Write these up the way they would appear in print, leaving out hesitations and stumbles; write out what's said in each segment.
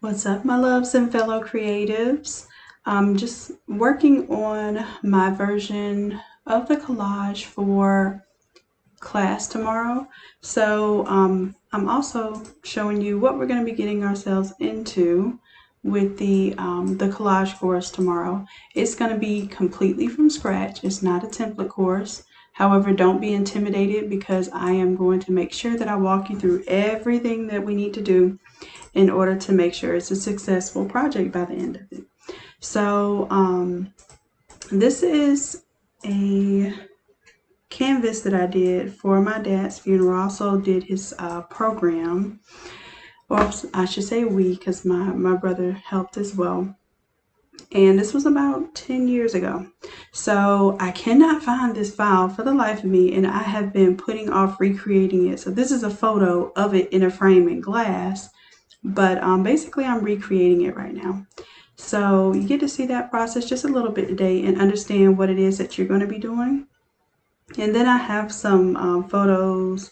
What's up, my loves and fellow creatives? I'm just working on my version of the collage for class tomorrow. So I'm also showing you what we're going to be getting ourselves into with the collage course tomorrow. It's going to be completely from scratch. It's not a template course. However, don't be intimidated because I am going to make sure that I walk you through everything that we need to do in order to make sure it's a successful project by the end of it. So this is a canvas that I did for my dad's funeral. I also did his program, or I should say we, because my brother helped as well. And this was about 10 years ago. So I cannot find this file for the life of me, and I have been putting off recreating it. So this is a photo of it in a frame in glass, but basically I'm recreating it right now. So you get to see that process just a little bit today and understand what it is that you're going to be doing. And then I have some photos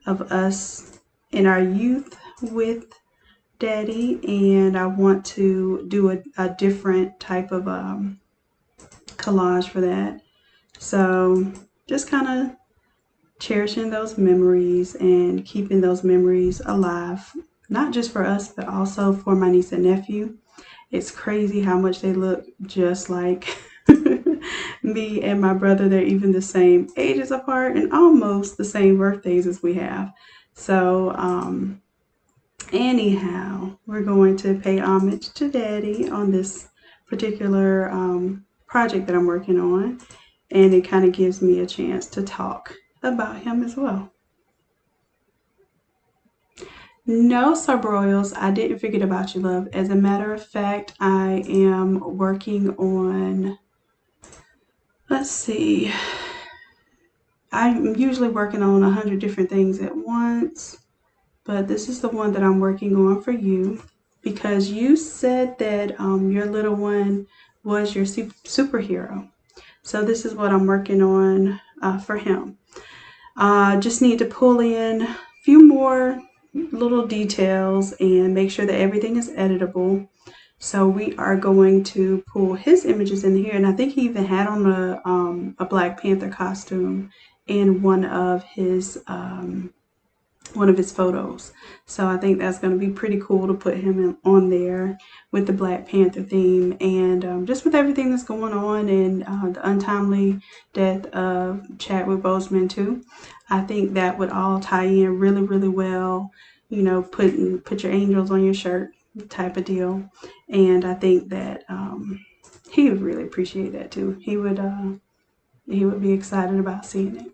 of us in our youth with Daddy, and I want to do a different type of collage for that. So just kind of cherishing those memories and keeping those memories alive, not just for us, but also for my niece and nephew. It's crazy how much they look just like me and my brother. They're even the same ages apart and almost the same birthdays as we have. So, anyhow, we're going to pay homage to Daddy on this particular project that I'm working on. And it kind of gives me a chance to talk about him as well. No, Subroyals, I didn't forget about you, love. As a matter of fact, I am working on, let's see, I'm usually working on 100 different things at once, but this is the one that I'm working on for you because you said that your little one was your superhero. So this is what I'm working on for him. Just need to pull in a few more little details and make sure that everything is editable. So we are going to pull his images in here, and I think he even had on a Black Panther costume in one of his photos. So I think that's going to be pretty cool to put him on there with the Black Panther theme, and just with everything that's going on and the untimely death of Chadwick Boseman too. I think that would all tie in really, really well. You know, put your angels on your shirt type of deal, and I think that he would really appreciate that too. He would be excited about seeing it.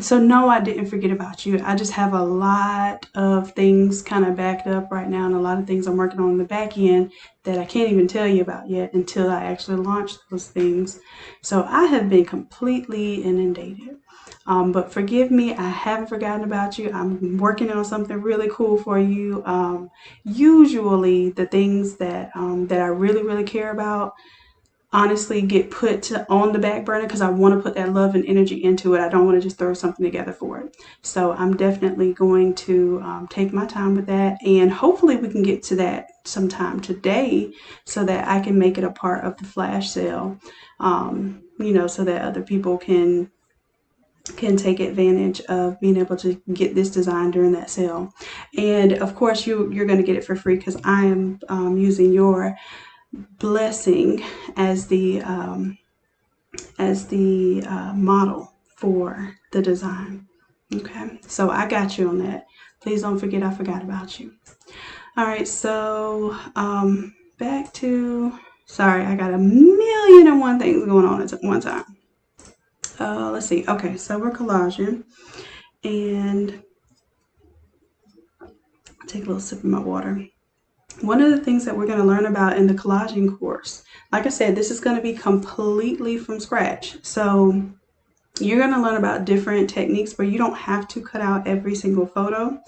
So no, I didn't forget about you. I just have a lot of things kind of backed up right now and a lot of things I'm working on in the back end that I can't even tell you about yet until I actually launch those things. So I have been completely inundated. But forgive me, I haven't forgotten about you. I'm working on something really cool for you. Usually the things that I really, really care about honestly get put on the back burner because I want to put that love and energy into it. I don't want to just throw something together for it. So I'm definitely going to take my time with that, and hopefully we can get to that sometime today so that I can make it a part of the flash sale, you know, so that other people can take advantage of being able to get this design during that sale. And of course you're going to get it for free because I am using your blessing as the model for the design. Okay, so I got you on that. Please don't forget I forgot about you. All right, so back to, sorry, I got a million and one things going on at one time. Let's see. Okay, so we're collaging, and take a little sip of my water. One of the things that we're going to learn about in the collaging course, like I said, this is going to be completely from scratch. So you're going to learn about different techniques where you don't have to cut out every single photo.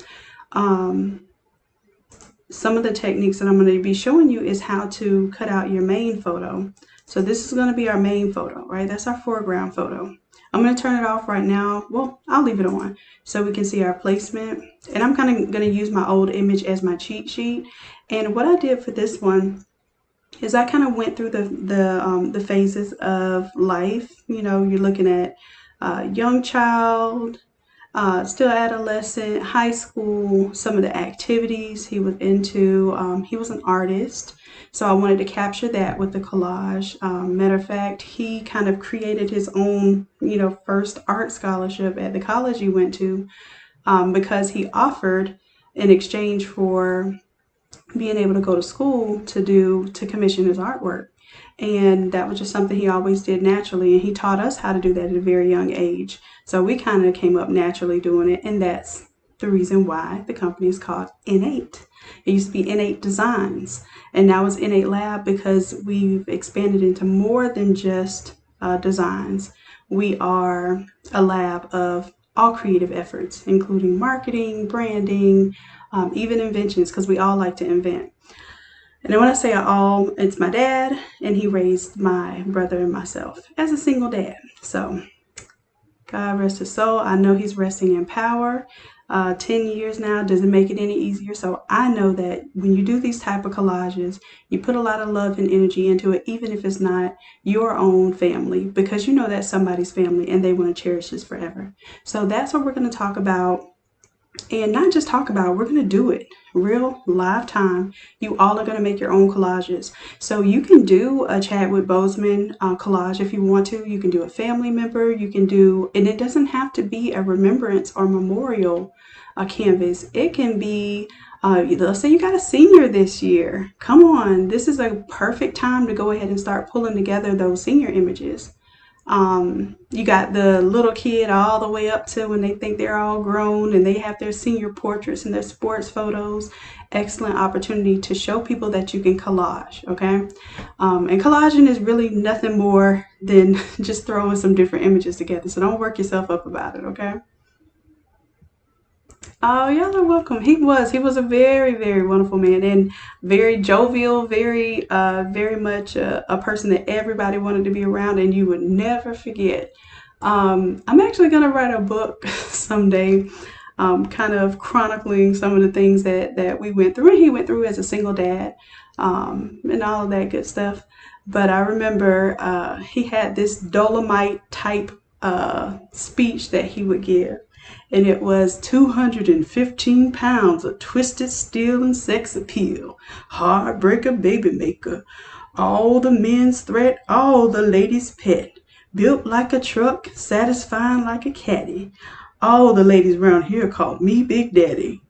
some of the techniques that I'm going to be showing you is how to cut out your main photo. So this is going to be our main photo, right? That's our foreground photo. I'm going to turn it off right now. Well, I'll leave it on so we can see our placement. And I'm kind of going to use my old image as my cheat sheet. And what I did for this one is I kind of went through the phases of life. You know, you're looking at young child, still adolescent, high school, some of the activities he was into. He was an artist, so I wanted to capture that with the collage. Matter of fact, he kind of created his own, first art scholarship at the college he went to, because he offered in exchange for being able to go to school to commission his artwork. And that was just something he always did naturally. And he taught us how to do that at a very young age. So we kind of came up naturally doing it. And that's the reason why the company is called Innate. It used to be Innate Designs. And now it's Innate Lab because we've expanded into more than just designs. We are a lab of all creative efforts, including marketing, branding, even inventions, because we all like to invent. And then when I say all, it's my dad, and he raised my brother and myself as a single dad. So God rest his soul. I know he's resting in power. 10 years now doesn't make it any easier. So I know that when you do these type of collages, you put a lot of love and energy into it, even if it's not your own family, because you know that's somebody's family and they want to cherish this forever. So that's what we're going to talk about. And not just talk about, we're going to do it real live time. You all are going to make your own collages. So you can do a Chadwick Boseman collage if you want to. You can do a family member. You can do, and it doesn't have to be a remembrance or memorial canvas. It can be, let's say you got a senior this year. Come on, this is a perfect time to go ahead and start pulling together those senior images. You got the little kid all the way up to when they think they're all grown and they have their senior portraits and their sports photos. Excellent opportunity to show people that you can collage, okay? And collaging is really nothing more than just throwing some different images together. So don't work yourself up about it, okay? Oh, y'all are welcome. He was a very, very wonderful man and very jovial, very much a person that everybody wanted to be around and you would never forget. I'm actually going to write a book someday, kind of chronicling some of the things that we went through and he went through as a single dad, and all of that good stuff. But I remember he had this Dolomite type speech that he would give. And it was 215 pounds of twisted steel and sex appeal, heartbreaker, baby maker, all the men's threat, all the ladies' pet, built like a truck, satisfying like a caddy. All the ladies around here called me Big Daddy.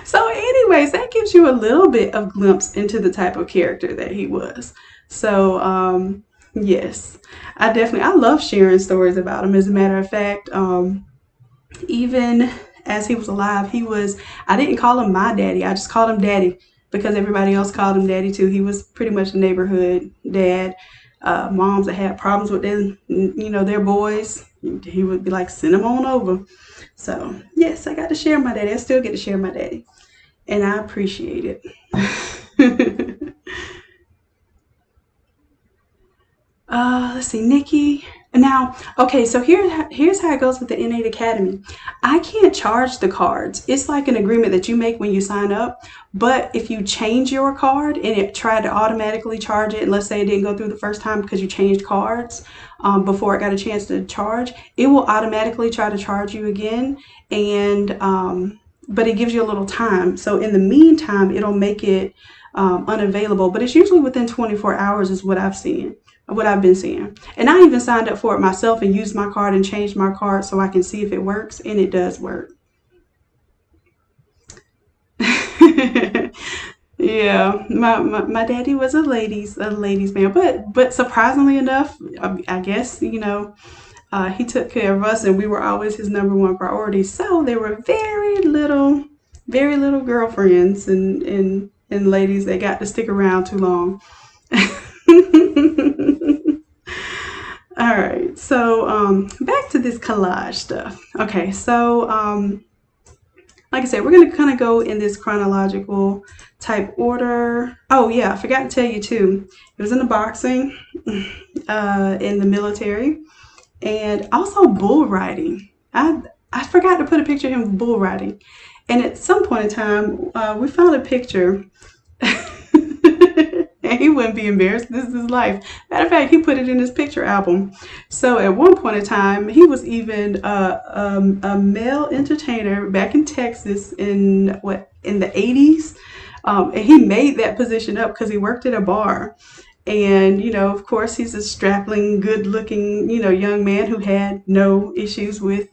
So anyways, that gives you a little bit of glimpse into the type of character that he was. So, yes, I love sharing stories about him. As a matter of fact, even as he was alive, I didn't call him my daddy. I just called him daddy because everybody else called him daddy too. He was pretty much a neighborhood dad. Moms that had problems with their boys, he would be like, send them on over. So yes, I got to share my daddy. I still get to share my daddy. And I appreciate it. Let's see, Nikki. Now, okay, so here's how it goes with the Innate Academy. I can't charge the cards. It's like an agreement that you make when you sign up. But if you change your card and it tried to automatically charge it, and let's say it didn't go through the first time because you changed cards before it got a chance to charge, it will automatically try to charge you again. And but it gives you a little time. So in the meantime, it'll make it unavailable. But it's usually within 24 hours is what I've been seeing. And I even signed up for it myself and used my card and changed my card so I can see if it works, and it does work. Yeah, my daddy was a ladies man, but surprisingly enough, I guess he took care of us, and we were always his number one priority. So there were very little girlfriends and ladies that got to stick around too long. All right, so back to this collage stuff. Okay, so like I said, we're going to kind of go in this chronological type order. Oh yeah, I forgot to tell you too. It was in the boxing, in the military, and also bull riding. I forgot to put a picture of him bull riding. And at some point in time, we found a picture. And he wouldn't be embarrassed. This is his life. Matter of fact, he put it in his picture album. So at one point in time, he was even a male entertainer back in Texas in the 80s. And he made that position up because he worked at a bar. And, you know, of course, he's a strapping, good-looking, you know, young man who had no issues with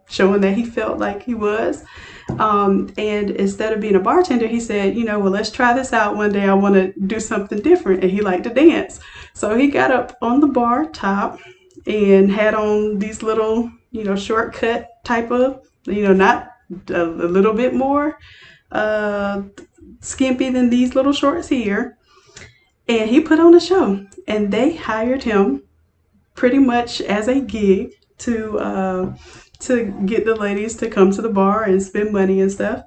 showing that he felt like he was. And instead of being a bartender, he said, you know, well, let's try this out one day. I want to do something different. And he liked to dance. So he got up on the bar top and had on these little, you know, shortcut type of, you know, not a little bit more skimpy than these little shorts here. And he put on a show, and they hired him pretty much as a gig to get the ladies to come to the bar and spend money and stuff.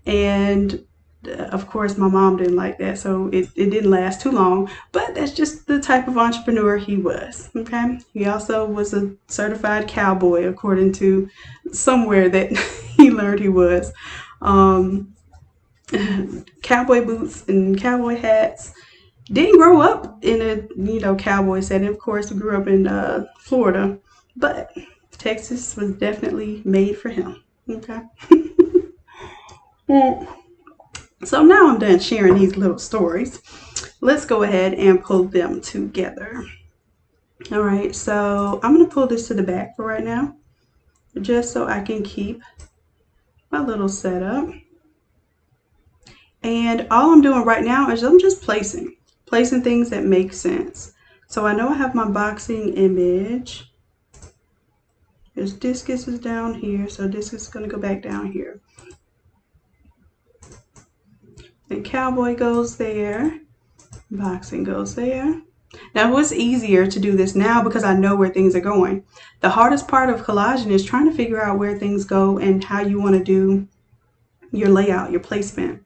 And of course, my mom didn't like that, so it didn't last too long. But that's just the type of entrepreneur he was. Okay, he also was a certified cowboy, according to somewhere that he learned he was. Cowboy boots and cowboy hats. Didn't grow up in a, you know, cowboy setting. Of course, we grew up in Florida, but Texas was definitely made for him. Okay. So now I'm done sharing these little stories. Let's go ahead and pull them together. All right, so I'm going to pull this to the back for right now, just so I can keep my little setup. And all I'm doing right now is I'm just placing things that make sense. So I know I have my boxing image. There's discus is down here, so discus is going to go back down here. And cowboy goes there. Boxing goes there. Now it was easier to do this now because I know where things are going. The hardest part of collaging is trying to figure out where things go and how you want to do your layout, your placement.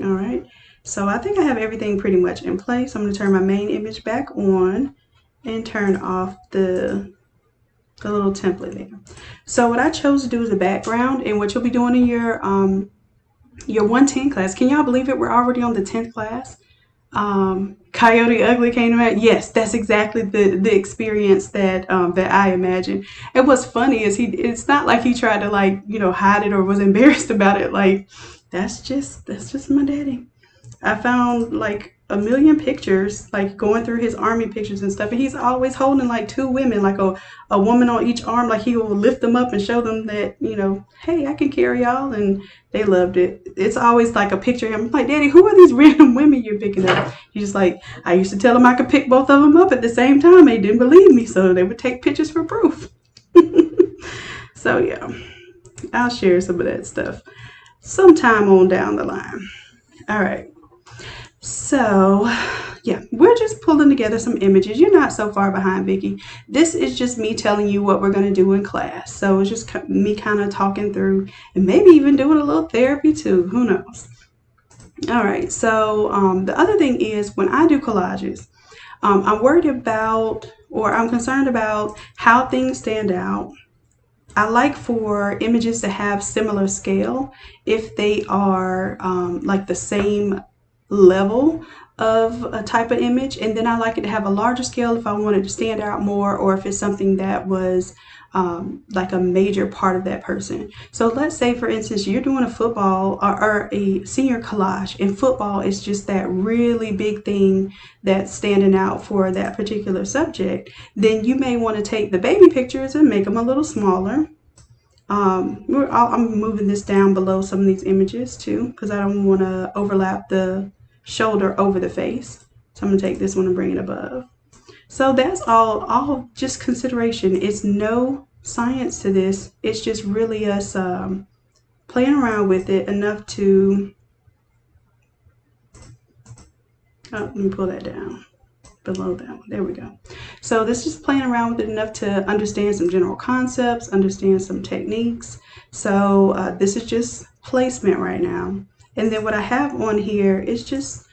All right. So I think I have everything pretty much in place. I'm going to turn my main image back on and turn off the little template there. So what I chose to do is a background, and what you'll be doing in your 110 class. Can y'all believe it? We're already on the 10th class. Coyote Ugly came to mind. Yes, that's exactly the experience that that I imagined. And what's funny is it's not like he tried to, like, you know, hide it or was embarrassed about it. Like, that's just my daddy. I found like a million pictures, like going through his army pictures and stuff, and he's always holding like two women, like a woman on each arm, like he will lift them up and show them that, you know, hey, I can carry y'all, and they loved it. It's always like a picture of him. I'm like, Daddy, who are these random women you're picking up? He's just like, I used to tell them I could pick both of them up at the same time. They didn't believe me, so they would take pictures for proof. So yeah, I'll share some of that stuff sometime on down the line. All right. So yeah, we're just pulling together some images. You're not so far behind, Vicki. This is just me telling you what we're going to do in class. So it's just me kind of talking through, and maybe even doing a little therapy too. Who knows? All right. So the other thing is, when I do collages, I'm worried about, or I'm concerned about, how things stand out. I like for images to have similar scale if they are like the same level of a type of image, and then I like it to have a larger scale if I wanted to stand out more, or if it's something that was like a major part of that person. So let's say, for instance, you're doing a football or a senior collage, and football is just that really big thing that's standing out for that particular subject. Then you may want to take the baby pictures and make them a little smaller. I'm moving this down below some of these images too, because I don't want to overlap the shoulder over the face. So I'm going to take this one and bring it above. So that's all just consideration. It's no science to this. It's just really us playing around with it enough to, let me pull that down below that one. There we go. So this is playing around with it enough to understand some general concepts, understand some techniques. So this is just placement right now. And then what I have on here is just,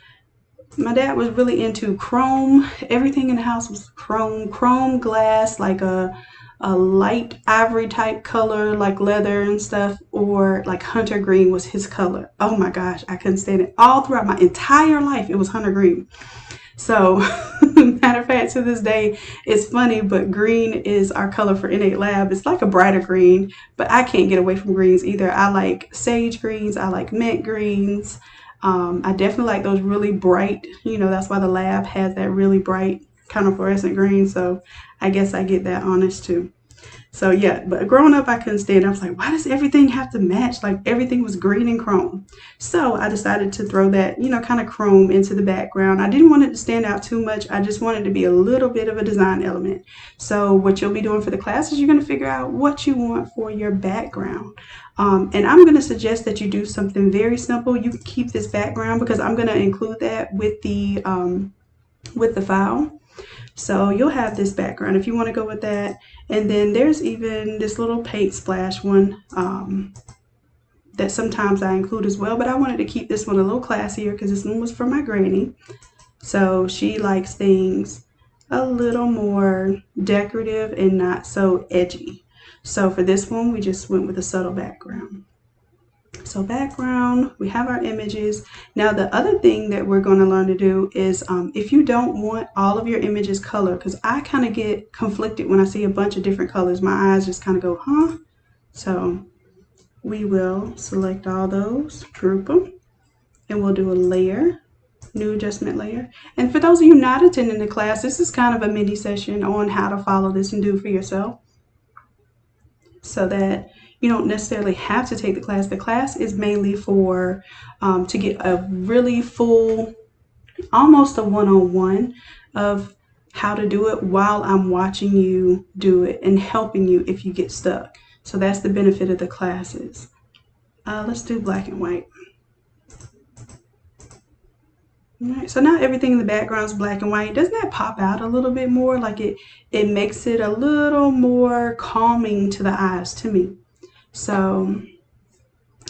my dad was really into chrome. Everything in the house was chrome glass, like a light ivory type color, like leather and stuff, or like hunter green was his color. Oh my gosh, I couldn't stand it. All throughout my entire life, it was hunter green. So, matter of fact, to this day, it's funny, but green is our color for Innate Lab. It's like a brighter green, but I can't get away from greens either. I like sage greens. I like mint greens. I definitely like those really bright, that's why the lab has that really bright kind of fluorescent green. So I guess I get that honest too. So yeah, but growing up, I couldn't stand it. I was like, why does everything have to match? Like everything was green and chrome. So I decided to throw that, kind of chrome into the background. I didn't want it to stand out too much. I just wanted to be a little bit of a design element. So what you'll be doing for the class is you're going to figure out what you want for your background. And I'm going to suggest that you do something very simple. You can keep this background because I'm going to include that with the file. So you'll have this background if you want to go with that. And then there's even this little paint splash one that sometimes I include as well. But I wanted to keep this one a little classier because this one was for my granny. So she likes things a little more decorative and not so edgy. So for this one, we just went with a subtle background. So background, we have our images. Now the other thing that we're going to learn to do is if you don't want all of your images color, because I kind of get conflicted when I see a bunch of different colors. My eyes just kind of go, huh? So we will select all those, group them, and we'll do a layer, new adjustment layer. And for those of you not attending the class, this is kind of a mini session on how to follow this and do for yourself, so that you don't necessarily have to take the class. The class is mainly for to get a really full, almost a one-on-one of how to do it while I'm watching you do it and helping you if you get stuck. So that's the benefit of the classes. Let's do black and white. All right, so now everything in the background is black and white. Doesn't that pop out a little bit more? Like it makes it a little more calming to the eyes, to me. So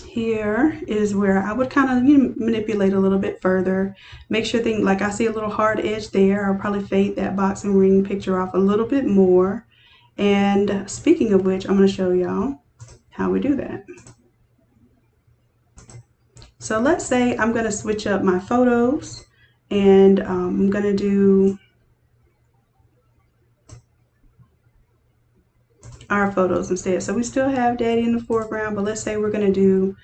here is where I would kind of manipulate a little bit further. Make sure things, like I see a little hard edge there. I'll probably fade that boxing ring picture off a little bit more. And speaking of which, I'm going to show y'all how we do that. So let's say I'm going to switch up my photos and I'm going to do our photos instead. So we still have Daddy in the foreground, but let's say we're going to do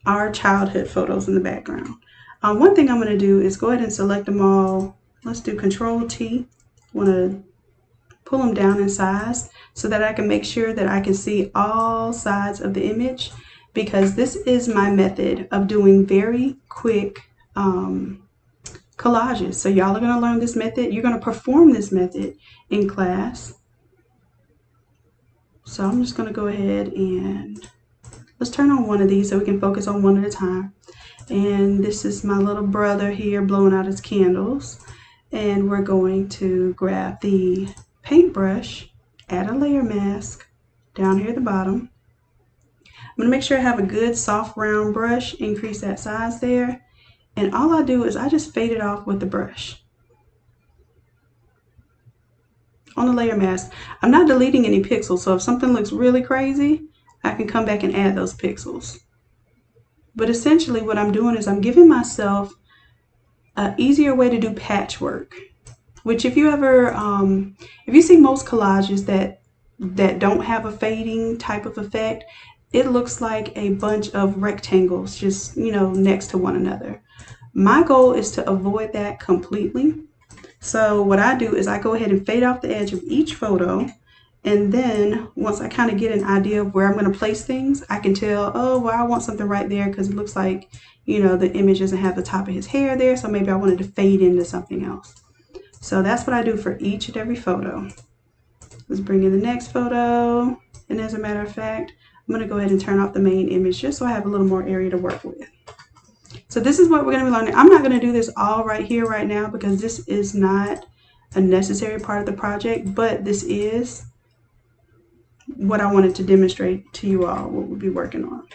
our childhood photos in the background. One thing I'm going to do is go ahead and select them all. Let's do Control T. I want to pull them down in size so that I can make sure that I can see all sides of the image, because this is my method of doing very quick collages. So y'all are going to learn this method. You're going to perform this method in class. So I'm just going to go ahead and let's turn on one of these so we can focus on one at a time. And this is my little brother here blowing out his candles. And we're going to grab the paintbrush, add a layer mask down here at the bottom. I'm going to make sure I have a good soft round brush, increase that size there. And all I do is I just fade it off with the brush. On the layer mask, I'm not deleting any pixels, so if something looks really crazy, I can come back and add those pixels. But essentially what I'm doing is I'm giving myself an easier way to do patchwork, which if you ever, if you see most collages that don't have a fading type of effect, it looks like a bunch of rectangles just, next to one another. My goal is to avoid that completely. So what I do is I go ahead and fade off the edge of each photo. And then once I kind of get an idea of where I'm going to place things, I can tell, oh, well, I want something right there because it looks like, the image doesn't have the top of his hair there. So maybe I wanted to fade into something else. So that's what I do for each and every photo. Let's bring in the next photo. And as a matter of fact, I'm going to go ahead and turn off the main image just so I have a little more area to work with. So this is what we're going to be learning. I'm not going to do this all right here right now because this is not a necessary part of the project, but this is what I wanted to demonstrate to you all, what we'll be working on.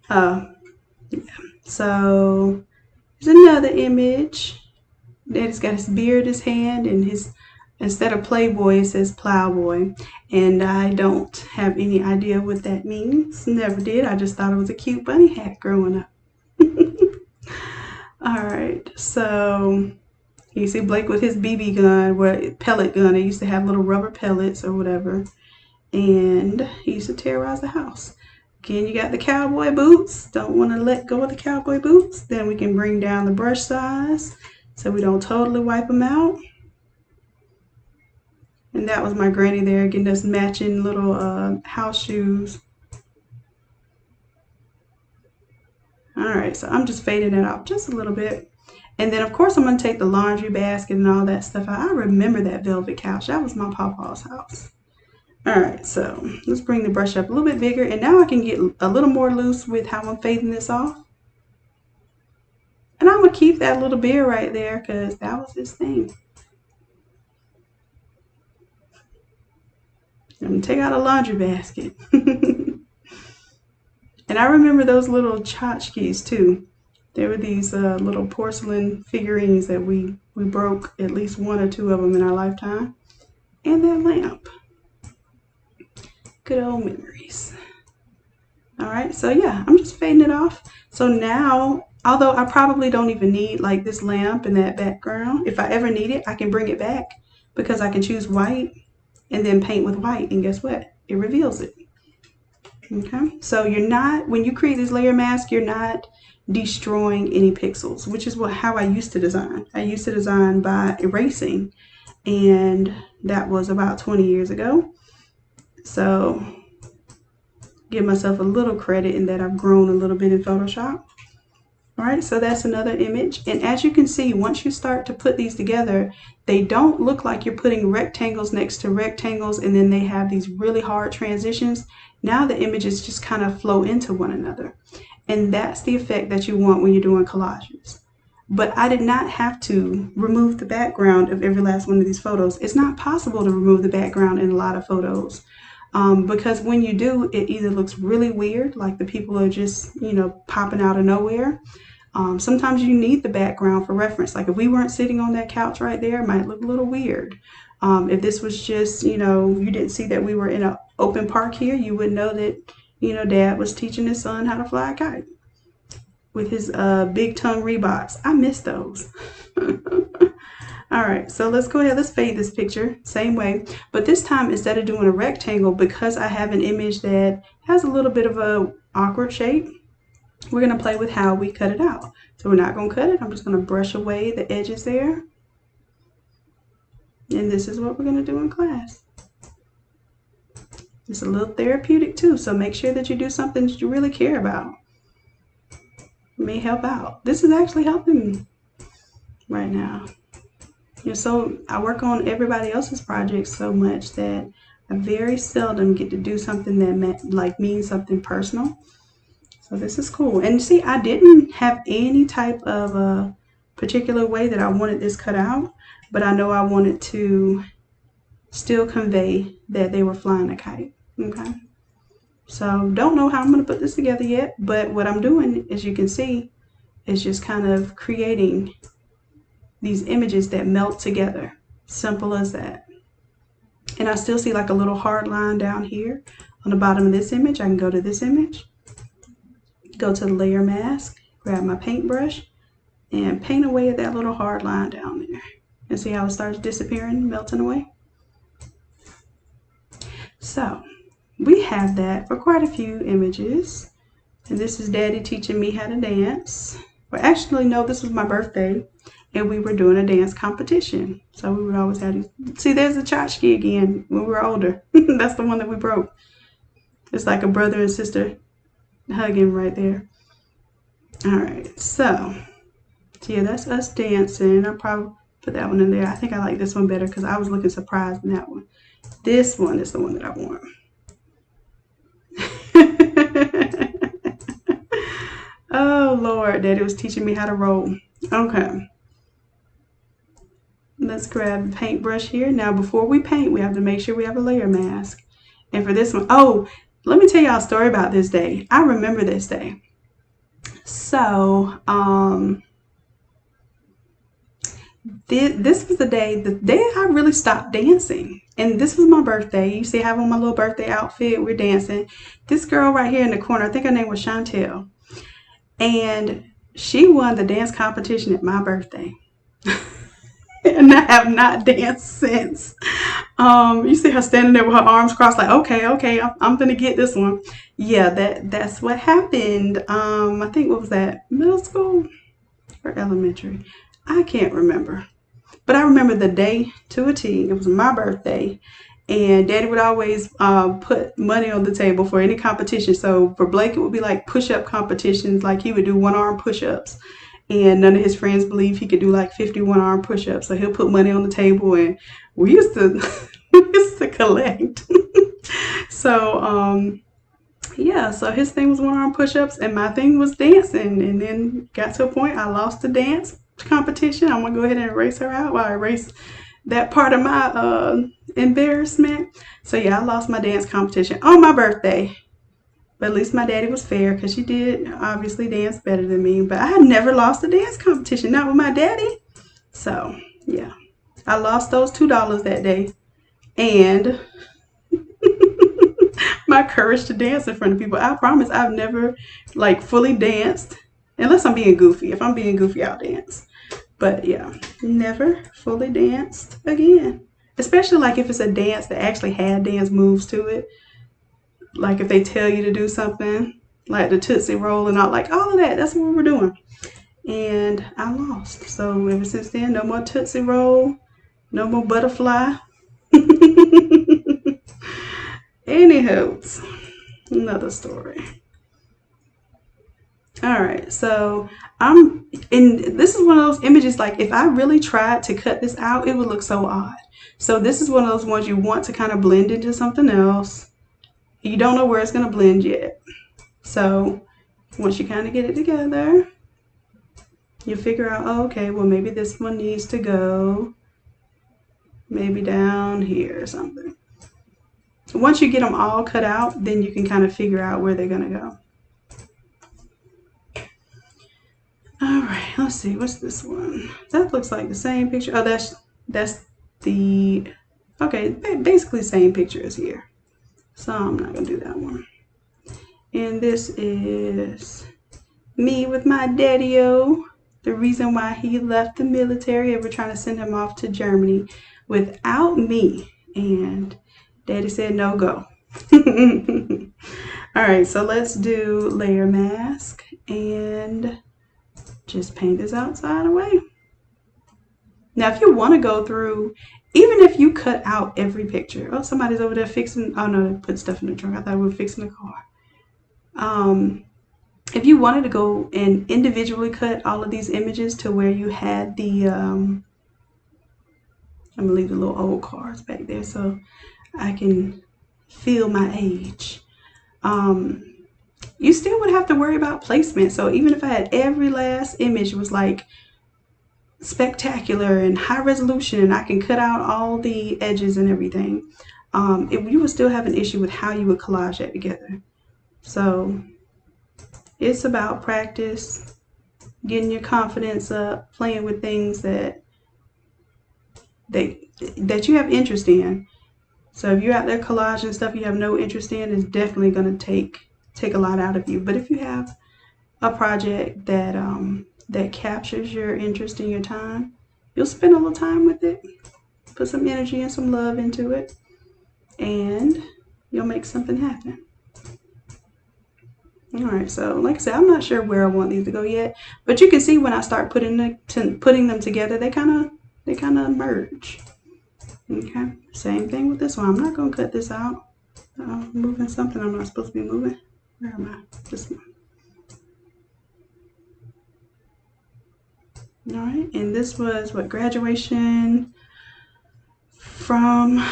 Yeah. So there's another image. Daddy's got his beard in his hand, and his, instead of Playboy, it says Plowboy. And I don't have any idea what that means. Never did. I just thought it was a cute bunny hat growing up. All right, so you see Blake with his BB gun, pellet gun. It used to have little rubber pellets or whatever. And he used to terrorize the house. Again, you got the cowboy boots. Don't want to let go of the cowboy boots. Then we can bring down the brush size so we don't totally wipe them out. And that was my granny there getting us matching little house shoes. All right, so I'm just fading it out just a little bit. And then, of course, I'm going to take the laundry basket and all that stuff out. I remember that velvet couch. That was my pawpaw's house. All right, so let's bring the brush up a little bit bigger. And now I can get a little more loose with how I'm fading this off. And I'm going to keep that little beard right there because that was his thing. I'm going to take out a laundry basket. And I remember those little tchotchkes too. There were these little porcelain figurines that we broke at least one or two of them in our lifetime. And that lamp. Good old memories. All right, so yeah, I'm just fading it off. So now, although I probably don't even need like this lamp and that background, if I ever need it, I can bring it back because I can choose white and then paint with white. And guess what? It reveals it. Okay, so you're not, when you create this layer mask, you're not destroying any pixels, which is how I used to design. I used to design by erasing, and that was about 20 years ago. So give myself a little credit in that I've grown a little bit in Photoshop. All right, so that's another image. And as you can see, once you start to put these together, they don't look like you're putting rectangles next to rectangles and then they have these really hard transitions. Now the images just kind of flow into one another. And that's the effect that you want when you're doing collages. But I did not have to remove the background of every last one of these photos. It's not possible to remove the background in a lot of photos. Because when you do, it either looks really weird, like the people are just, you know, popping out of nowhere. Sometimes you need the background for reference. Like if we weren't sitting on that couch right there, it might look a little weird. If this was just, you know, you didn't see that we were in an open park here, you would know that, you know, Dad was teaching his son how to fly a kite with his big tongue Reeboks. I miss those. All right, so let's go ahead, let's fade this picture, same way. But this time, instead of doing a rectangle, because I have an image that has a little bit of a awkward shape, we're gonna play with how we cut it out. So we're not gonna cut it, I'm just gonna brush away the edges there. And this is what we're gonna do in class. It's a little therapeutic too, so make sure that you do something that you really care about. It may help out. This is actually helping me right now. You know, so I work on everybody else's projects so much that I very seldom get to do something that means something personal. So this is cool. And see, I didn't have any type of a particular way that I wanted this cut out, but I know I wanted to still convey that they were flying a kite. Okay. So don't know how I'm going to put this together yet, but what I'm doing, as you can see, is just kind of creating these images that melt together. Simple as that. And I still see like a little hard line down here on the bottom of this image. I can go to this image, go to the layer mask, grab my paintbrush, and paint away at that little hard line down there. And see how it starts disappearing, melting away? So we have that for quite a few images. And this is Daddy teaching me how to dance. Well, actually, no, this was my birthday. And we were doing a dance competition. So we would always have these. See, there's a tchotchke again when we were older. That's the one that we broke. It's like a brother and sister hugging right there. All right, so yeah, that's us dancing. I'll probably put that one in there. I think I like this one better because I was looking surprised in that one. This one is the one that I want. Oh, Lord, Daddy was teaching me how to roll. Okay. let's grab the paintbrush here. Now, before we paint, we have to make sure we have a layer mask. And for this one, oh, let me tell y'all a story about this day. I remember this day. So, this was the day I really stopped dancing. And this was my birthday. You see, I have on my little birthday outfit. We're dancing. This girl right here in the corner, I think her name was Chantel. And she won the dance competition at my birthday. And I have not danced since. You see her standing there with her arms crossed, like, okay, I'm gonna get this one. Yeah, that's what happened. I think, what was that, middle school or elementary? I can't remember. But I remember the day to a T. It was my birthday. And Daddy would always put money on the table for any competition. So for Blake, it would be like push-up competitions. Like he would do one-arm push-ups. And none of his friends believed he could do like 51-arm push-ups. So he'll put money on the table. And we used to collect. So, yeah, so his thing was one-arm push-ups. And my thing was dancing. And then got to a point I lost the dance competition. I'm going to go ahead and erase her out while I erase that part of my embarrassment. So yeah, I lost my dance competition on my birthday. But at least my daddy was fair, because she did obviously dance better than me. But I had never lost a dance competition, not with my daddy. So yeah, I lost those $2 that day. And my courage to dance in front of people. I promise I've never like fully danced, unless I'm being goofy. If I'm being goofy, I'll dance. But yeah, never fully danced again. Especially like if it's a dance that actually had dance moves to it. Like if they tell you to do something, like the Tootsie Roll and all, like all of that, that's what we're doing. And I lost. So ever since then, no more Tootsie Roll, no more butterfly. Anywho, another story. All right, so this is one of those images, like if I really tried to cut this out, it would look so odd. So this is one of those ones you want to kind of blend into something else. You don't know where it's going to blend yet. So once you kind of get it together, you figure out, oh, okay, well, maybe this one needs to go maybe down here or something. Once you get them all cut out, then you can kind of figure out where they're going to go. All right, let's see, what's this one? That looks like the same picture. Oh, that's the, okay, basically same picture as here. So I'm not gonna do that one. And this is me with my daddy-o. The reason why he left the military, and we're trying to send him off to Germany without me. And Daddy said, no go. All right, so let's do layer mask and just paint this outside away. Now, if you want to go through, even if you cut out every picture. Oh, somebody's over there fixing, oh no, they put stuff in the trunk. I thought we were fixing the car. If you wanted to go and individually cut all of these images to where you had the, I'm gonna leave the little old cards back there so I can feel my age. You still would have to worry about placement. So even if I had every last image was like spectacular and high resolution, and I can cut out all the edges and everything, you would still have an issue with how you would collage that together. So it's about practice, getting your confidence up, playing with things that you have interest in. So if you're out there collaging stuff you have no interest in, it's definitely going to take a lot out of you. But if you have a project that that captures your interest and your time, you'll spend a little time with it, put some energy and some love into it, and you'll make something happen. All right, so like I said, I'm not sure where I want these to go yet, but you can see when I start putting them together, they kind of merge. Okay, same thing with this one. I'm not going to cut this out. I'm moving something I'm not supposed to be moving. Where am I? This one. All right, and this was what, graduation from,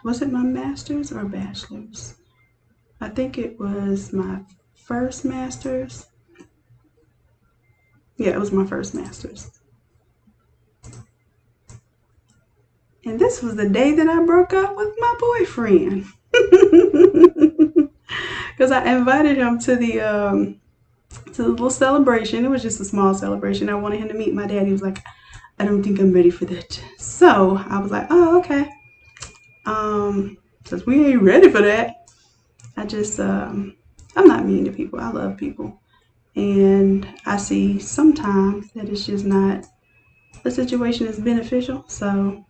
was it my master's or bachelor's? I think it was my first master's. Yeah, it was my first master's. And this was the day that I broke up with my boyfriend. Because I invited him to the little celebration. It was just a small celebration. I wanted him to meet my dad. He was like, I don't think I'm ready for that. So I was like, oh, okay. Since we ain't ready for that, I just, I'm not mean to people. I love people. And I see sometimes that it's just not, the situation is beneficial. So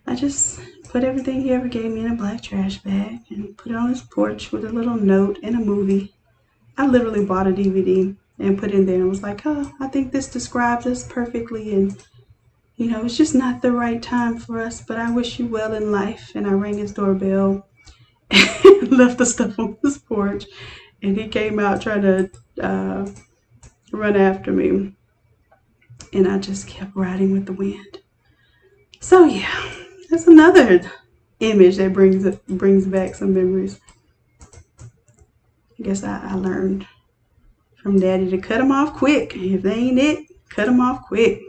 I just put everything he ever gave me in a black trash bag and put it on his porch with a little note and a movie. I literally bought a DVD and put it in there and was like, oh, I think this describes us perfectly. And, you know, it's just not the right time for us, but I wish you well in life. And I rang his doorbell and left the stuff on his porch. And he came out trying to run after me. And I just kept riding with the wind. So, yeah, that's another image that brings back some memories. I guess I learned from Daddy to cut them off quick. If they ain't it, cut them off quick.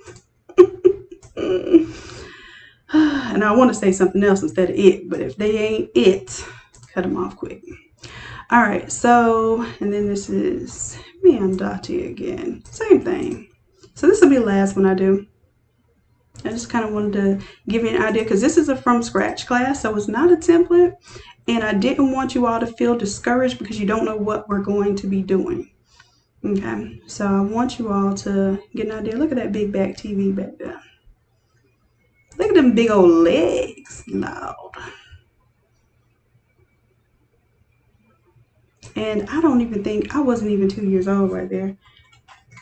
And I want to say something else instead of it, but if they ain't it, cut them off quick. All right, so, and then this is me and Dottie again. Same thing. So this will be the last one I do. I just kind of wanted to give you an idea because this is a from scratch class, so it's not a template. And I didn't want you all to feel discouraged because you don't know what we're going to be doing. Okay, so I want you all to get an idea. Look at that big back TV back there. Look at them big old legs, Lord. And I don't even think, I wasn't even 2 years old right there.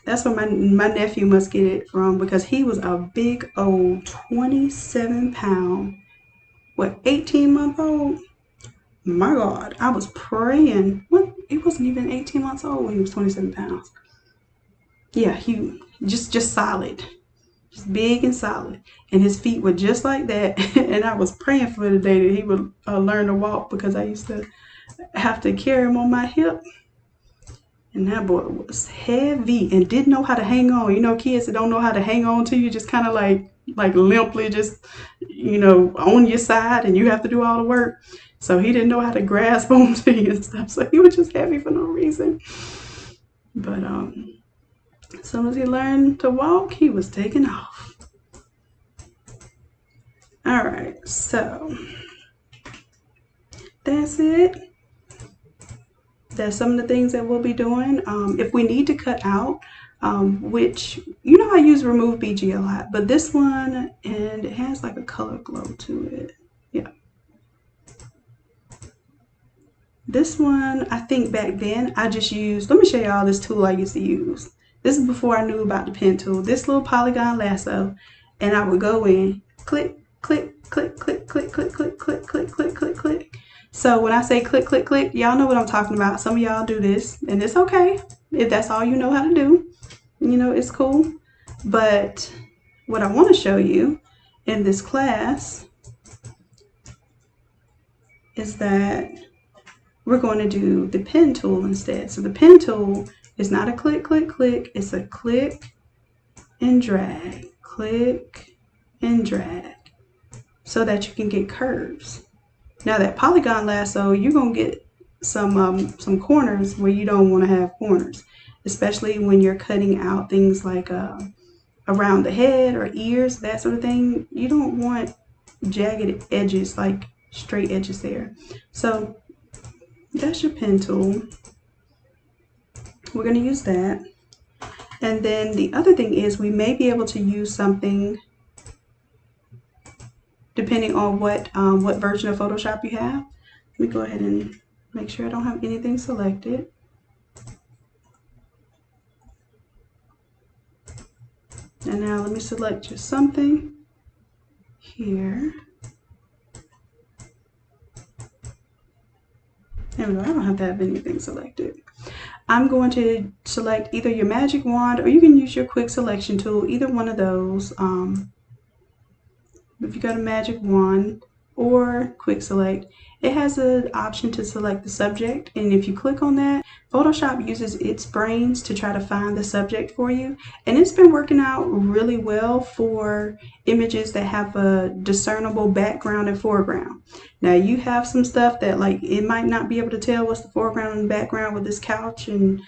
That's where my nephew must get it from because he was a big old 27-pound, 18-month-old? My God, I was praying. What? He wasn't even 18 months old when he was 27 pounds. Yeah, he just solid. Just big and solid. And his feet were just like that. And I was praying for the day that he would learn to walk because I used to have to carry him on my hip. And that boy was heavy and didn't know how to hang on. You know, kids that don't know how to hang on to you, just kind of like limply just, you know, on your side and you have to do all the work. So he didn't know how to grasp onto you and stuff. So he was just heavy for no reason. But as soon as he learned to walk, he was taking off. All right, so that's it. That's some of the things that we'll be doing. If we need to cut out, which, you know, I use Remove BG a lot, but this one, and it has like a color glow to it. Yeah. This one, I think back then, I just used, let me show y'all this tool I used to use. This is before I knew about the pen tool. This little Polygon Lasso, and I would go in, click, click, click, click, click, click, click, click, click, click, click, click. So when I say click, click, click, y'all know what I'm talking about. Some of y'all do this, and it's okay. If that's all you know how to do, you know, it's cool. But what I want to show you in this class is that we're going to do the pen tool instead. So the pen tool is not a click, click, click. It's a click and drag, click and drag, so that you can get curves. Now that Polygon Lasso, you're going to get some corners where you don't want to have corners, especially when you're cutting out things like around the head or ears, that sort of thing. You don't want jagged edges, like straight edges there. So that's your pen tool. We're going to use that. And then the other thing is we may be able to use something depending on what version of Photoshop you have. Let me go ahead and make sure I don't have anything selected. And now let me select just something here. There we go. I don't have to have anything selected. I'm going to select either your magic wand or you can use your quick selection tool, either one of those. If you got a magic wand or quick select, it has an option to select the subject. And if you click on that, Photoshop uses its brains to try to find the subject for you. And it's been working out really well for images that have a discernible background and foreground. Now you have some stuff that like it might not be able to tell what's the foreground and background with this couch and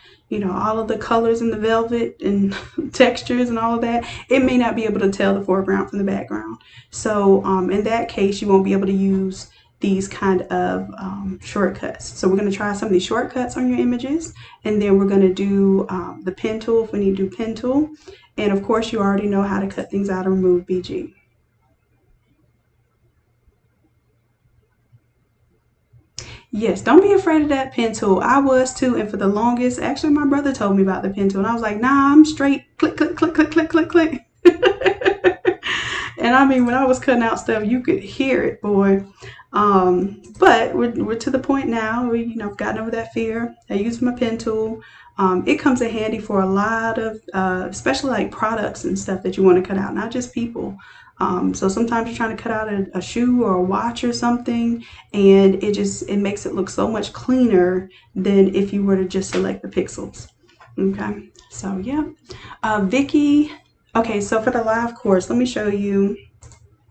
all of the colors and the velvet and textures and all of that. It may not be able to tell the foreground from the background. So in that case, you won't be able to use these kind of shortcuts. So we're going to try some of these shortcuts on your images, and then we're going to do the pen tool if we need to do pen tool. And of course, you already know how to cut things out and remove BG. Yes, don't be afraid of that pen tool. I was too, and for the longest, actually my brother told me about the pen tool, and I was like, nah, I'm straight, click, click, click, click, click, click, click. And I mean, when I was cutting out stuff, you could hear it, boy. But we're to the point now where, I've gotten over that fear. I use my pen tool. It comes in handy for a lot of, especially like products and stuff that you want to cut out, not just people. So sometimes you're trying to cut out a shoe or a watch or something, and it makes it look so much cleaner than if you were to just select the pixels. Okay, so yeah. Vicky, okay, so for the live course, let me show you.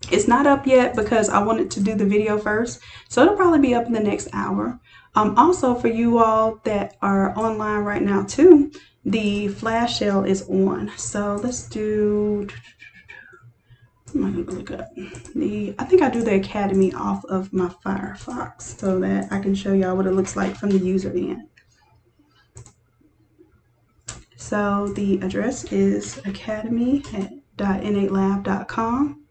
It's not up yet because I wanted to do the video first, so it'll probably be up in the next hour. Also, for you all that are online right now too, the flash sale is on. So let's do, I'm gonna look up I think I do the Academy off of my Firefox so that I can show y'all what it looks like from the user end. So the address is academy.innatelab.com.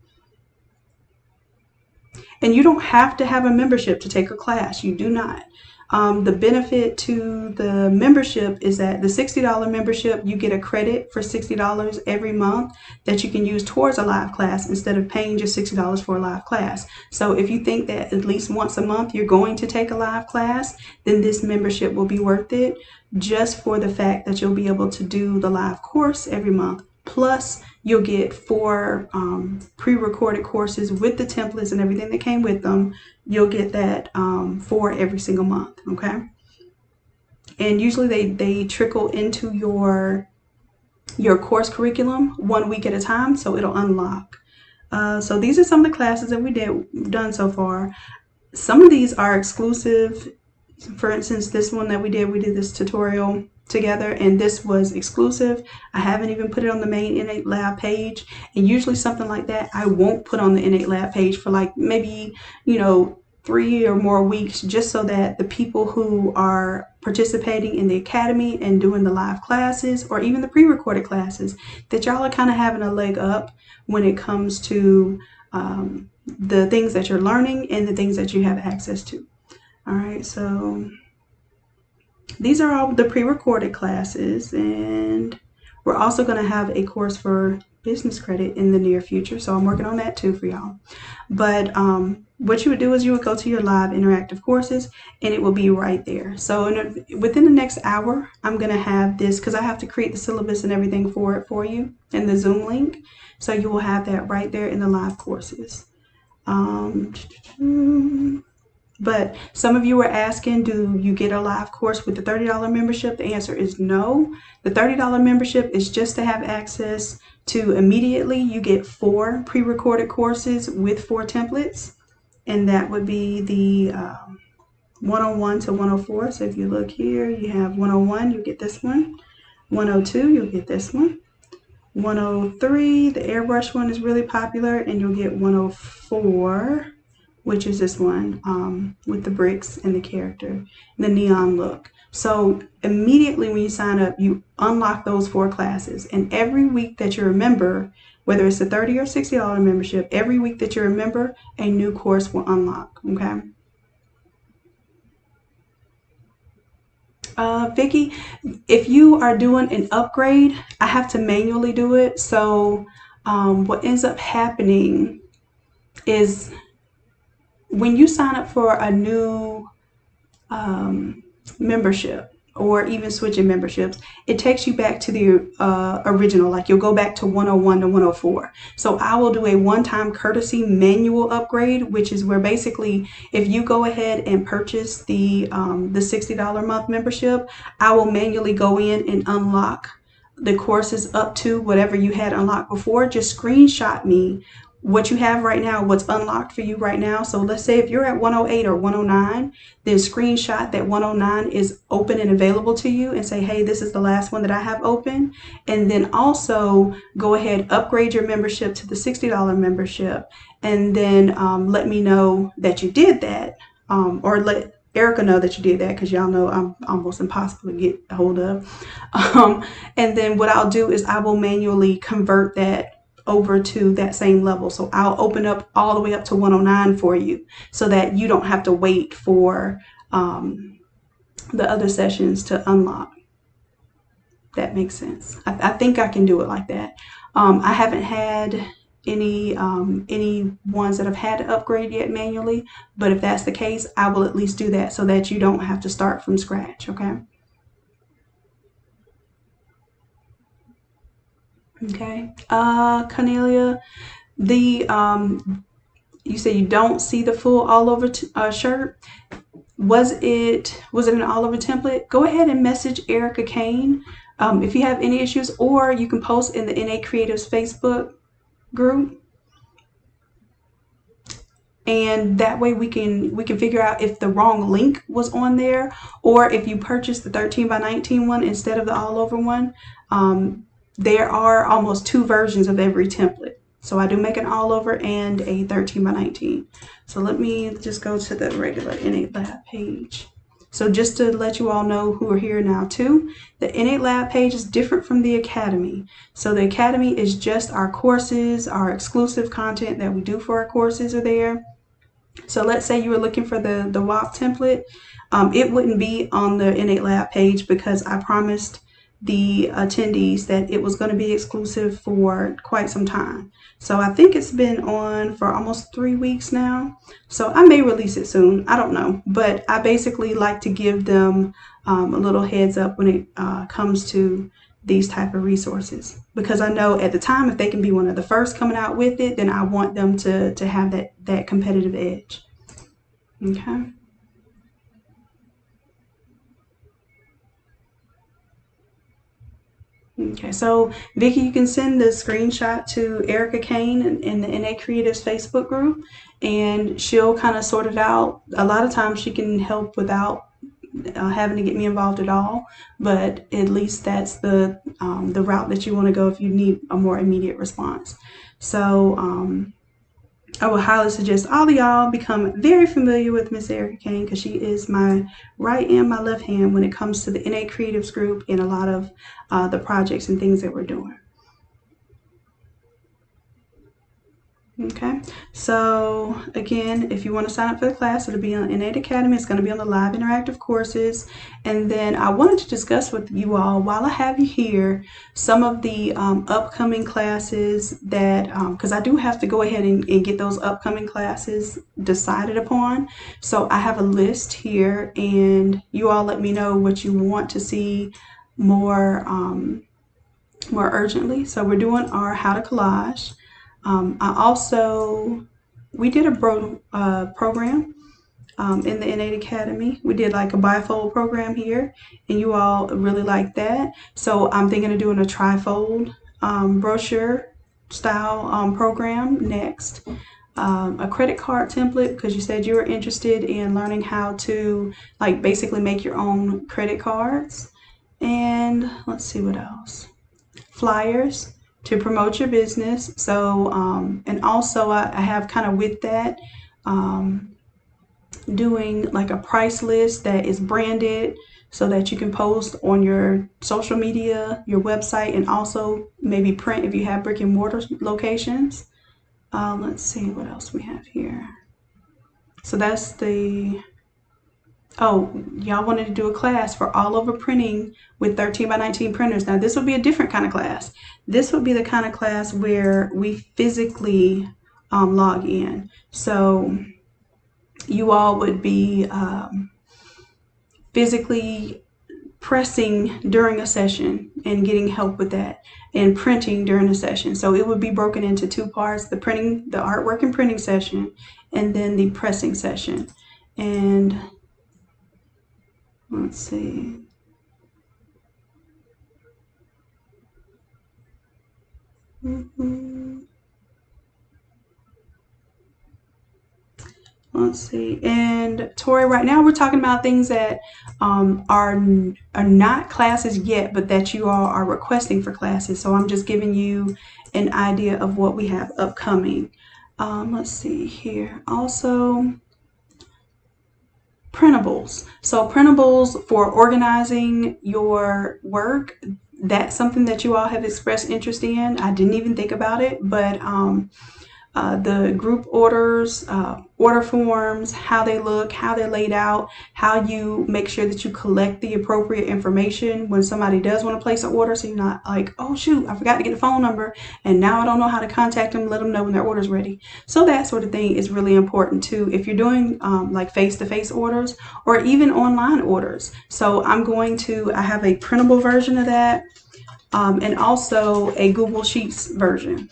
And you don't have to have a membership to take a class. You do not. The benefit to the membership is that the $60 membership, you get a credit for $60 every month that you can use towards a live class instead of paying just $60 for a live class. So if you think that at least once a month you're going to take a live class, then this membership will be worth it just for the fact that you'll be able to do the live course every month. Plus, you'll get 4 pre-recorded courses with the templates and everything that came with them. You'll get that for every single month, okay? And usually they trickle into your course curriculum 1 week at a time, so it'll unlock. So these are some of the classes that we've done so far. Some of these are exclusive. For instance, this one that we did this tutorial together, and this was exclusive. I haven't even put it on the main Innate Lab page, and usually something like that I won't put on the Innate Lab page for like maybe 3 or more weeks, just so that the people who are participating in the academy and doing the live classes or even the pre-recorded classes, that y'all are kind of having a leg up when it comes to the things that you're learning and the things that you have access to. All right, so these are all the pre-recorded classes, and we're also going to have a course for business credit in the near future, so I'm working on that too for y'all. But what you would do is you would go to your live interactive courses, and it will be right there. So within the next hour, I'm going to have this, because I have to create the syllabus and everything for it for you in the Zoom link. So you will have that right there in the live courses. But some of you were asking, do you get a live course with the $30 membership? The answer is no. The $30 membership is just to have access to immediately. You get 4 pre-recorded courses with 4 templates, and that would be the 101 to 104. So if you look here, you have 101, you get this one. 102, you'll get this one. 103, the airbrush one is really popular, and you'll get 104. Which is this one with the bricks and the character, the neon look. So immediately when you sign up, you unlock those 4 classes. And every week that you're a member, whether it's a $30 or $60 membership, every week that you're a member, a new course will unlock, okay? Vicky, if you are doing an upgrade, I have to manually do it. So what ends up happening is, when you sign up for a new membership, or even switching memberships, it takes you back to the original. Like you'll go back to 101 to 104. So I will do a one-time courtesy manual upgrade, which is where basically if you go ahead and purchase the $60 a month membership, I will manually go in and unlock the courses up to whatever you had unlocked before. Just screenshot me what you have right now, what's unlocked for you right now. So let's say if you're at 108 or 109, then screenshot that 109 is open and available to you and say, hey, this is the last one that I have open. And then also go ahead, upgrade your membership to the $60 membership, and then let me know that you did that, or let Erica know that you did that, because y'all know I'm almost impossible to get a hold of. And then what I'll do is I will manually convert that over to that same level. So I'll open up all the way up to 109 for you so that you don't have to wait for the other sessions to unlock. That makes sense. I think I can do it like that. I haven't had any ones that have had to upgrade yet manually, but if that's the case, I will at least do that so that you don't have to start from scratch. Okay. Okay. Cornelia, the you say you don't see the full all over shirt. Was it an all over template? Go ahead and message Erica Kane if you have any issues, or you can post in the Innate Creatives Facebook group, and that way we can figure out if the wrong link was on there, or if you purchased the 13 by 19 one instead of the all over one. There are almost 2 versions of every template. So I do make an all over and a 13 by 19. So let me just go to the regular Innate Lab page. So just to let you all know who are here now too, the Innate Lab page is different from the Academy. So the Academy is just our courses, our exclusive content that we do for our courses are there. So let's say you were looking for the WAP template. It wouldn't be on the Innate Lab page because I promised the attendees that it was going to be exclusive for quite some time. So I think it's been on for almost 3 weeks now. So I may release it soon. I don't know. But I basically like to give them a little heads up when it comes to these type of resources, because I know at the time if they can be one of the first coming out with it, then I want them to have that competitive edge. Okay. Okay, so Vicki, you can send the screenshot to Erica Kane in the Innate Creatives Facebook group, and she'll kind of sort it out. A lot of times she can help without having to get me involved at all, but at least that's the route that you want to go if you need a more immediate response. So I would highly suggest all of y'all become very familiar with Miss Erica Kane, because she is my right and my left hand when it comes to the Innate Creatives group and a lot of the projects and things that we're doing. Okay, so again, if you want to sign up for the class, it'll be on Innate Academy. It's going to be on the live interactive courses. And then I wanted to discuss with you all, while I have you here, some of the upcoming classes that, because I do have to go ahead and get those upcoming classes decided upon. So I have a list here, and you all let me know what you want to see more urgently. So we're doing our How to Collage. We did a program in the Innate Academy. We did like a bifold program here, and you all really liked that. So I'm thinking of doing a trifold brochure style program next. A credit card template, because you said you were interested in learning how to like basically make your own credit cards. And let's see what else. Flyers to promote your business. So and also I have kind of with that doing like a price list that is branded so that you can post on your social media, your website, and also maybe print if you have brick and mortar locations. Let's see what else we have here. So that's the y'all wanted to do a class for all over printing with 13 by 19 printers. Now this would be a different kind of class. This would be the kind of class where we physically log in. So you all would be physically pressing during a session and getting help with that, and printing during a session. So it would be broken into two parts: the artwork and printing session, and then the pressing session. And let's see. Let's see. And Tori, right now we're talking about things that are not classes yet, but that you all are requesting for classes. So I'm just giving you an idea of what we have upcoming. Let's see here. Also, printables. So printables for organizing your work, that's something that you all have expressed interest in. I didn't even think about it, but the group orders, order forms, how they look, how they're laid out, how you make sure that you collect the appropriate information when somebody does want to place an order, so you're not like, oh shoot, I forgot to get the phone number and now I don't know how to contact them, let them know when their order's ready. So that sort of thing is really important too if you're doing like face-to-face orders or even online orders. So I have a printable version of that, and also a Google Sheets version.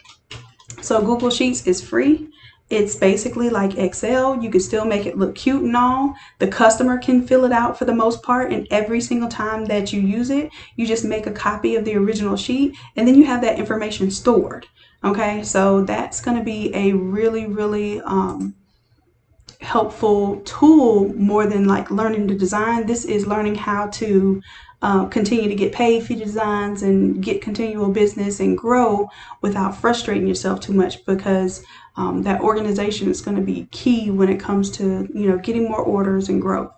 So Google Sheets is free. It's basically like Excel. You can still make it look cute and all. The customer can fill it out for the most part, and every single time that you use it, you just make a copy of the original sheet, and then you have that information stored. Okay, so that's going to be a really, really helpful tool, more than like learning to design. This is learning how to continue to get paid for your designs and get continual business and grow without frustrating yourself too much, because that organization is going to be key when it comes to, you know, getting more orders and growth.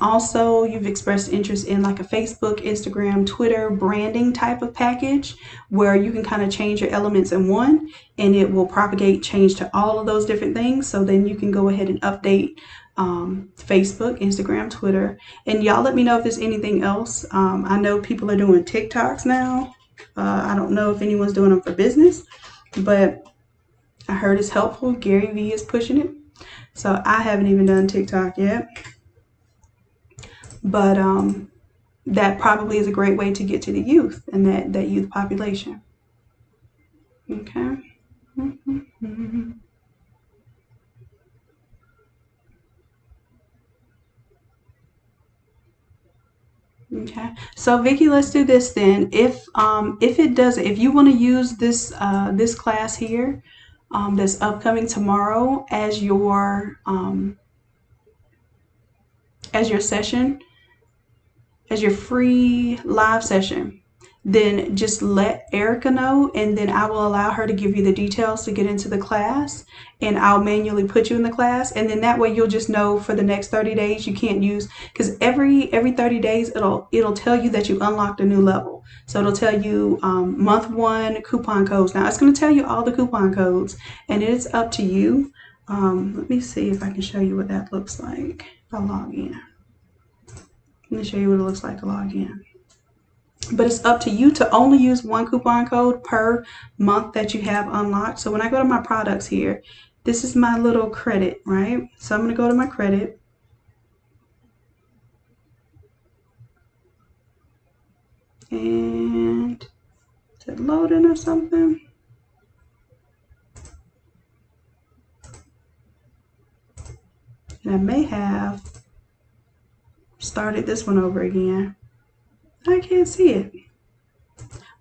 Also, you've expressed interest in like a Facebook, Instagram, Twitter branding type of package where you can kind of change your elements in one and it will propagate change to all of those different things. So then you can go ahead and update Facebook, Instagram, Twitter, and y'all let me know if there's anything else. I know people are doing TikToks now. I don't know if anyone's doing them for business, but I heard it's helpful. Gary Vee is pushing it. So I haven't even done TikTok yet. But that probably is a great way to get to the youth and that youth population. Okay. Okay. So Vicky, let's do this then. If you want to use this this class here, that's upcoming tomorrow as your session, as your free live session, then just let Erica know, and then I will allow her to give you the details to get into the class, and I'll manually put you in the class, and then that way you'll just know for the next 30 days you can't use, because every 30 days it'll tell you that you unlocked a new level. So it'll tell you month 1 coupon codes. Now it's going to tell you all the coupon codes, and it's up to you. Let me see if I can show you what that looks like if I log in. Let me show you what it looks like to log in. But it's up to you to only use one coupon code per month that you have unlocked. So when I go to my products here, this is my little credit, right? So I'm going to go to my credit. And is it loading or something? And I may have started this one over again. I can't see it.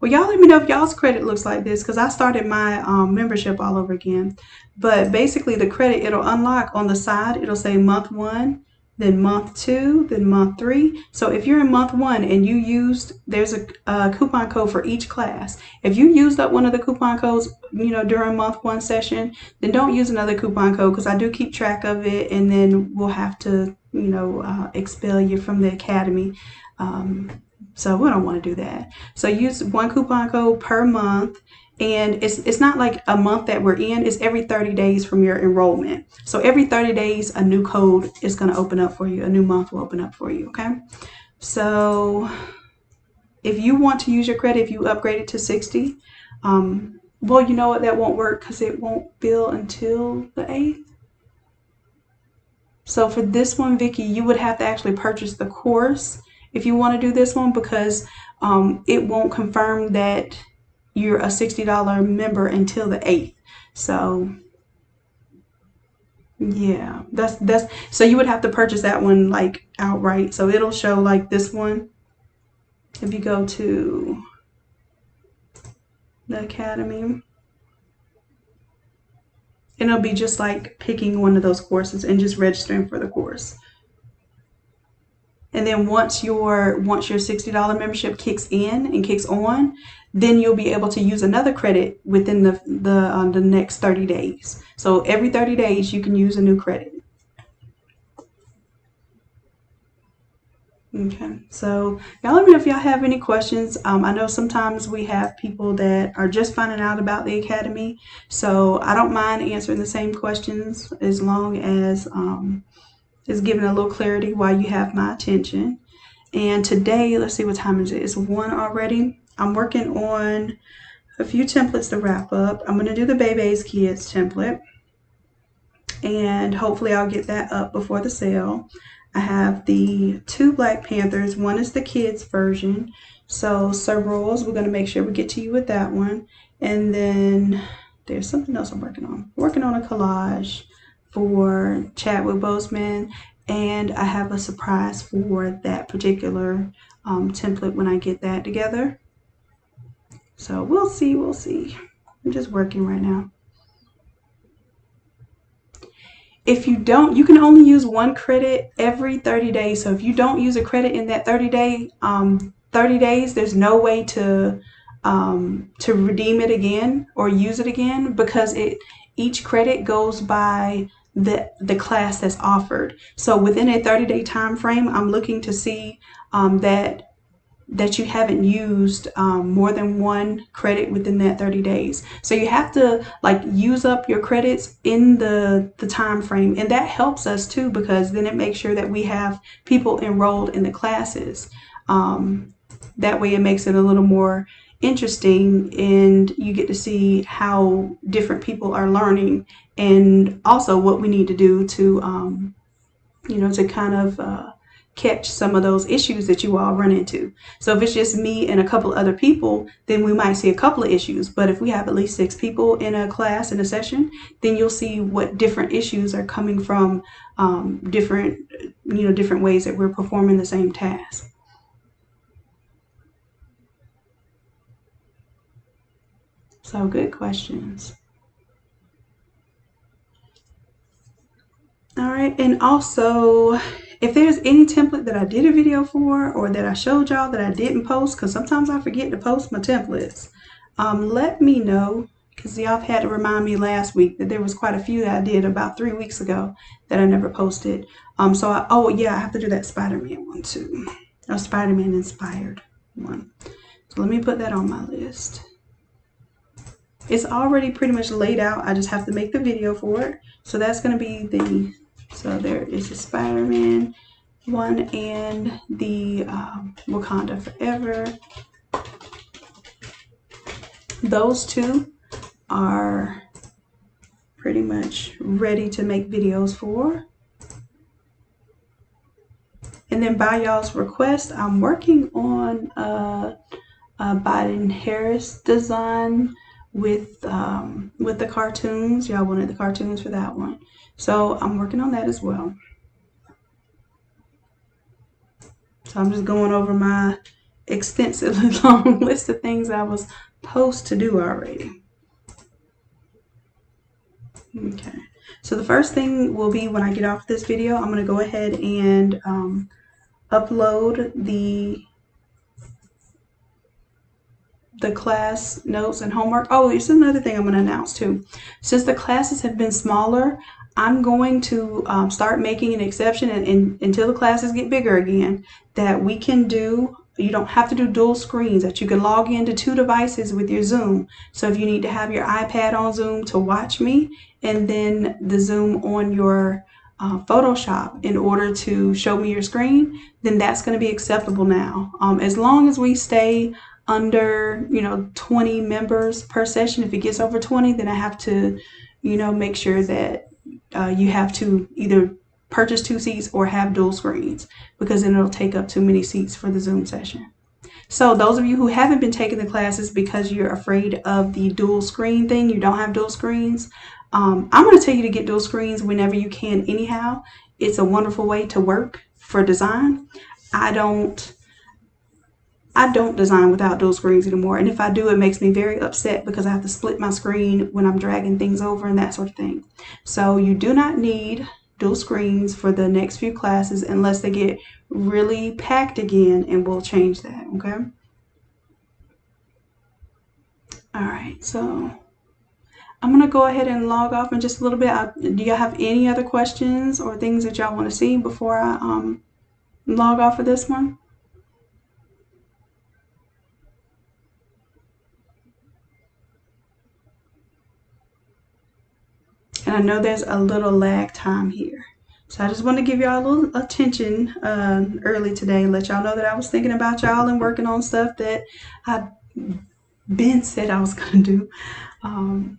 Well, y'all let me know if y'all's credit looks like this, because I started my membership all over again. But basically the credit, it'll unlock on the side. It'll say month 1, then month 2, then month 3. So if you're in month 1 and you used, there's a coupon code for each class. If you used up one of the coupon codes, you know, during month 1 session, then don't use another coupon code, because I do keep track of it, and then we'll have to, you know, expel you from the academy. So we don't want to do that. So use one coupon code per month, and it's not like a month that we're in, it's every 30 days from your enrollment. So every 30 days a new code is going to open up for you, a new month will open up for you, okay? So if you want to use your credit, if you upgrade it to 60, well, you know what, that won't work because it won't bill until the 8th. So for this one, Vicky, you would have to actually purchase the course if you want to do this one, because it won't confirm that you're a $60 member until the 8th. So yeah, that's so you would have to purchase that one like outright. So it'll show like this one if you go to the Academy, and it'll be just like picking one of those courses and just registering for the course. And then once your $60 membership kicks in and kicks on, then you'll be able to use another credit within the next 30 days. So every 30 days you can use a new credit. Okay, so y'all let me know if y'all have any questions. I know sometimes we have people that are just finding out about the Academy, so I don't mind answering the same questions as long as it's giving a little clarity why you have my attention. And today, let's see, what time is it? It's 1 already. I'm working on a few templates to wrap up. I'm going to do the Bebe's Kids template, and hopefully I'll get that up before the sale. I have the 2 Black Panthers. One is the kids version. So Sir Rolls, we're going to make sure we get to you with that one. And then there's something else I'm working on. I'm working on a collage for Chadwick Boseman, and I have a surprise for that particular template when I get that together. So we'll see. I'm just working right now. If you don't, you can only use 1 credit every 30 days. So if you don't use a credit in that 30 days, there's no way to redeem it again or use it again, because each credit goes by the class that's offered. So within a 30-day time frame, I'm looking to see that you haven't used more than 1 credit within that 30 days. So you have to like use up your credits in the time frame, and that helps us too, because then it makes sure that we have people enrolled in the classes. That way it makes it a little more interesting, and you get to see how different people are learning, and also what we need to do to to kind of catch some of those issues that you all run into. So if it's just me and a couple other people, then we might see a couple of issues. But if we have at least 6 people in a class, in a session, then you'll see what different issues are coming from different ways that we're performing the same task. So good questions. All right, and also, if there's any template that I did a video for or that I showed y'all that I didn't post, because sometimes I forget to post my templates, let me know, because y'all had to remind me last week that there was quite a few that I did about 3 weeks ago that I never posted. I have to do that Spider-Man one too. A Spider-Man inspired one. So let me put that on my list. It's already pretty much laid out. I just have to make the video for it. So that's going to be so there is the Spider-Man one and the Wakanda Forever. Those 2 are pretty much ready to make videos for. And then by y'all's request, I'm working on a Biden-Harris design with the cartoons. Y'all wanted the cartoons for that one. So I'm working on that as well. So I'm just going over my extensively long list of things I was supposed to do already. Okay, so the first thing will be when I get off this video, I'm going to go ahead and upload the class notes and homework. Oh, there's another thing I'm going to announce too. Since the classes have been smaller, I'm going to start making an exception and until the classes get bigger again, that we can do, you don't have to do dual screens, that you can log into 2 devices with your Zoom. So if you need to have your iPad on Zoom to watch me, and then the Zoom on your Photoshop in order to show me your screen, then that's going to be acceptable now. As long as we stay under 20 members per session. If it gets over 20, then I have to make sure that you have to either purchase 2 seats or have dual screens, because then it'll take up too many seats for the Zoom session. So those of you who haven't been taking the classes because you're afraid of the dual screen thing, you don't have dual screens, I'm going to tell you to get dual screens whenever you can anyhow. It's a wonderful way to work for design. I don't design without dual screens anymore, and if I do, it makes me very upset because I have to split my screen when I'm dragging things over and that sort of thing. So you do not need dual screens for the next few classes unless they get really packed again, and we'll change that, okay? All right, so I'm gonna go ahead and log off in just a little bit. Do y'all have any other questions or things that y'all want to see before I log off for this one? And I know there's a little lag time here. So I just want to give y'all a little attention early today, let y'all know that I was thinking about y'all and working on stuff that I've been said I was going to do.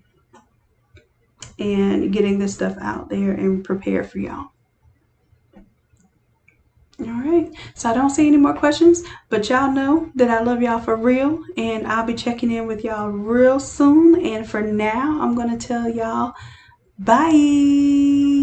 And getting this stuff out there and prepared for y'all. All right, so I don't see any more questions, but y'all know that I love y'all for real, and I'll be checking in with y'all real soon. And for now, I'm going to tell y'all bye.